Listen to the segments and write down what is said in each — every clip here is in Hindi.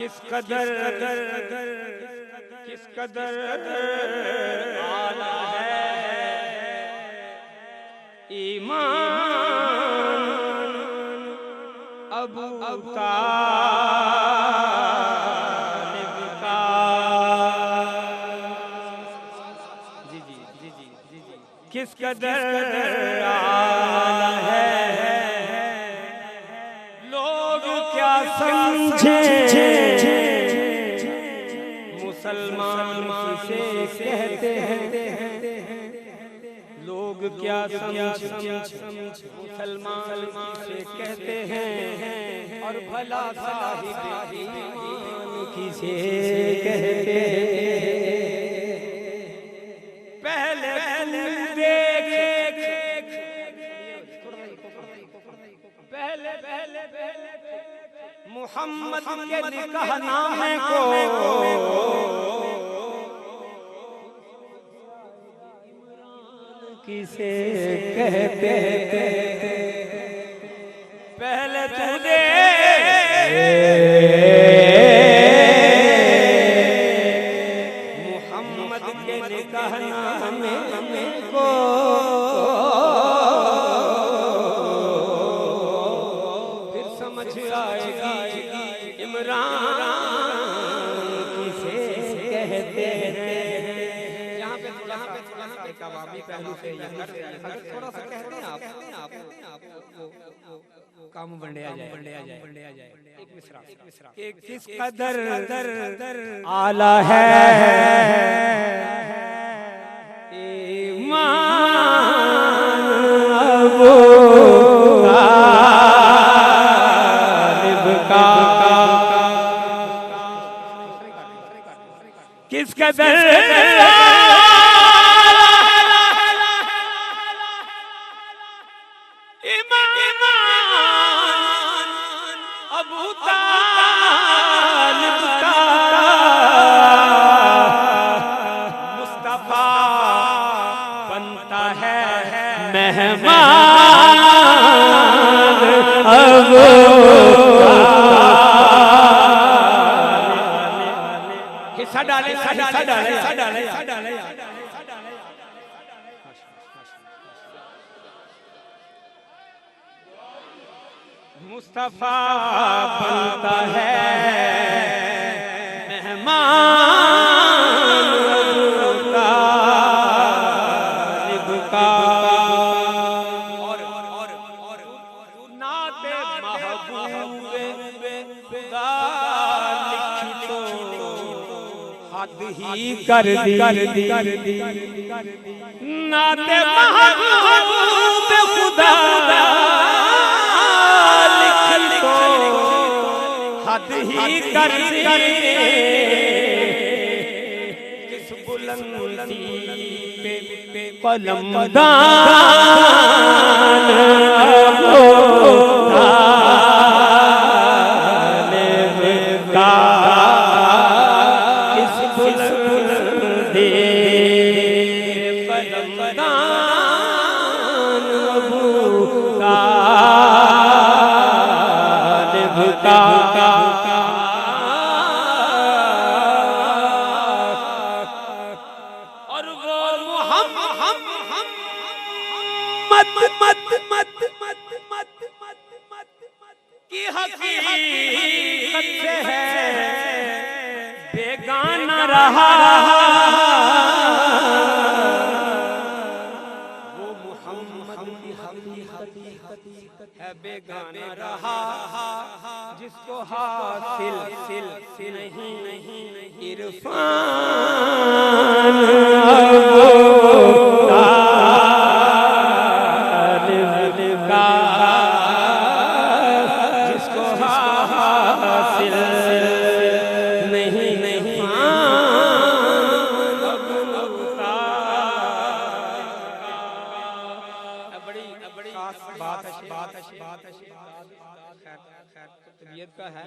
किस कदर आला है ईमान अबू तालिब का। जी किस कदर आला है लोग क्या समझे मुसलमान किसे कहते हैं, लोग क्या समझ मुसलमान किसे कहते हैं, और भला साहिब ईमान किसे कहते हैं। पहले मोहम्मद के निकाहनामे को किसे कहते हैं। पहले तू दे मोहम्मद के निकाहनामे को पहलू से अगर थोड़ा सा कहते हैं आप काम बढ़िया जाए। एक मिसरा कि किस कदर आला है ईमान अबू तालिब का। किस कदर अबू तालिब का मुस्तफा बनता है मेहमान अबू हिस्सा डाले मुस्तफा बनता है मेहमान तालिब का। और नाते महबूबे खुदा लिखी तो हद ही कर दी। नाते महबूबे खुदा हद ही कर दी। किस बुलंदी पे कलमदान अबू तालिब का। किस बुलंदी कलमदान अबू तालिब का। और वो मोहम्मद की हकीकत से है बेगाना रहा। वो मोहम्मद की हकीकत है बेगाना रहा, जिसको हासिल नहीं इरफान अबू तालिब का। जिसको हासिल नहीं अबू तालिब। बड़ी बात है। तबीयत का है।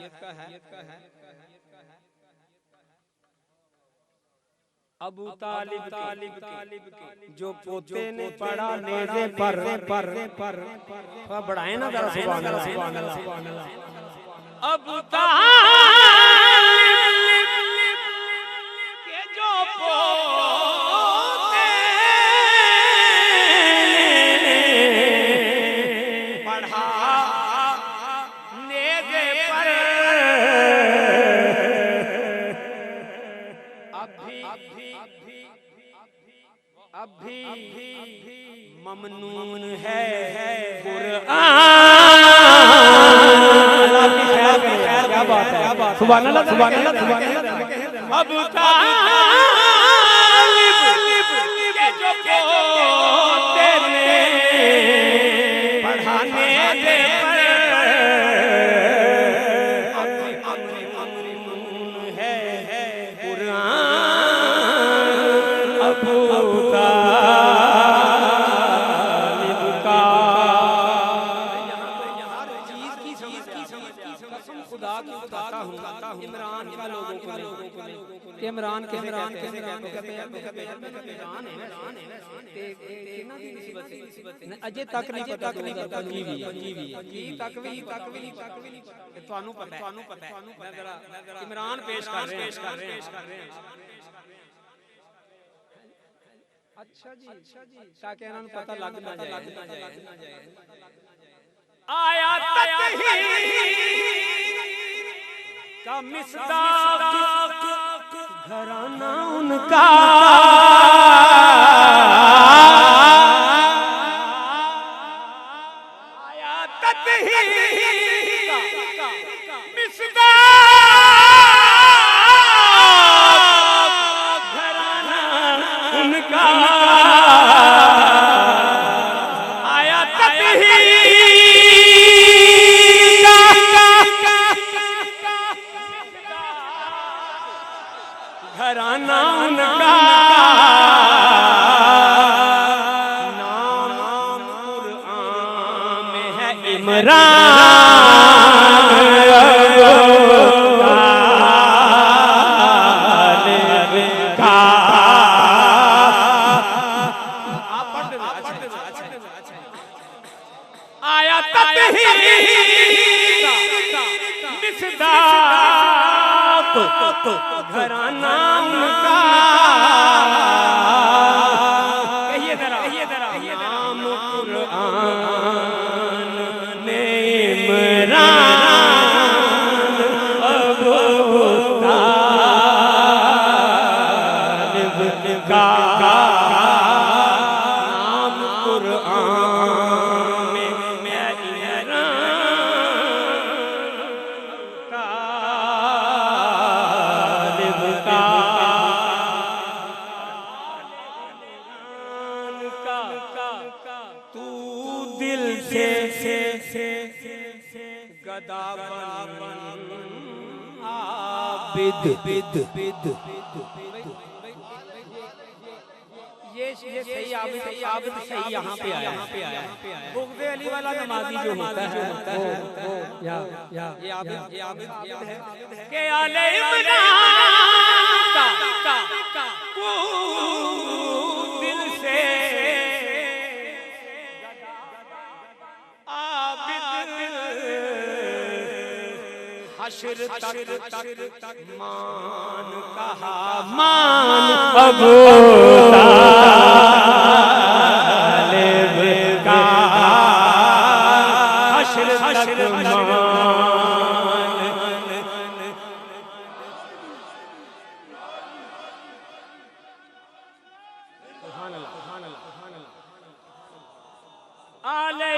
अबू तालिब के जो पोते ने पढ़ा नेज़े पर बढ़ाए ना जरा सुभान अल्लाह। अबू तालिब अब भी ममनून है कुरान। क्या बात है, सुभान अल्लाह, सुभान अल्लाह, सुभान अल्लाह। अब तालिब के जो तेरे पढ़ाने दे पर ममनून है कुरान। अबू इमरान का लोगों को इमरान के इमरान के अजय तक नहीं पता की भी तक भी ਤੁਹਾਨੂੰ ਪਤਾ ਹੈ ਮੈਂ जरा इमरान पेश कर रहे हैं। अच्छा जी ताकि ਇਹਨਾਂ ਨੂੰ ਪਤਾ ਲੱਗ ਨਾ ਜਾਏ। आया का मिसदाक घराना उनका आया ततही का मिसदाक घराना उनका आया ततही घराना उनका नाम कुरान में है इमरान का। आया ततही मिसदाक घराना उनका कहिए जरा नाम कुरान ने इमरान अबू तालिब का नाम कुरान में इमरान का तू दिल से गदा बन आबिद ये सही आबिद सही यहाँ पे आया। बुग़्ज़े अली वाला नमाजी जो होता है ये आबिद है के आले इमरान को दिल से हश्र तक मान कहा मान अबू तालिब का हश्र तक मान। आले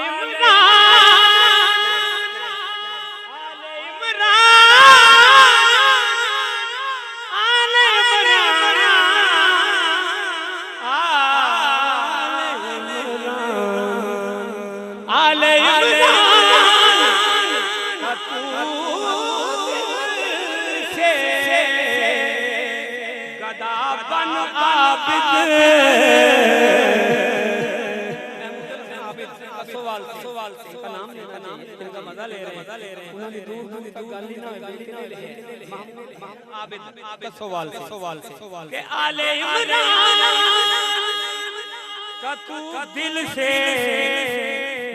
गदा बन आबिद सवाल का नाम इनका मजा ले रहे हैं उन्होंने दूर तक गाली ना आबिद सवाल से के आले इमरान का तू दिल से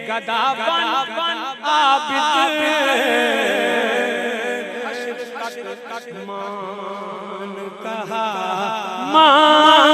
गदा बन आबिद मान कहा मान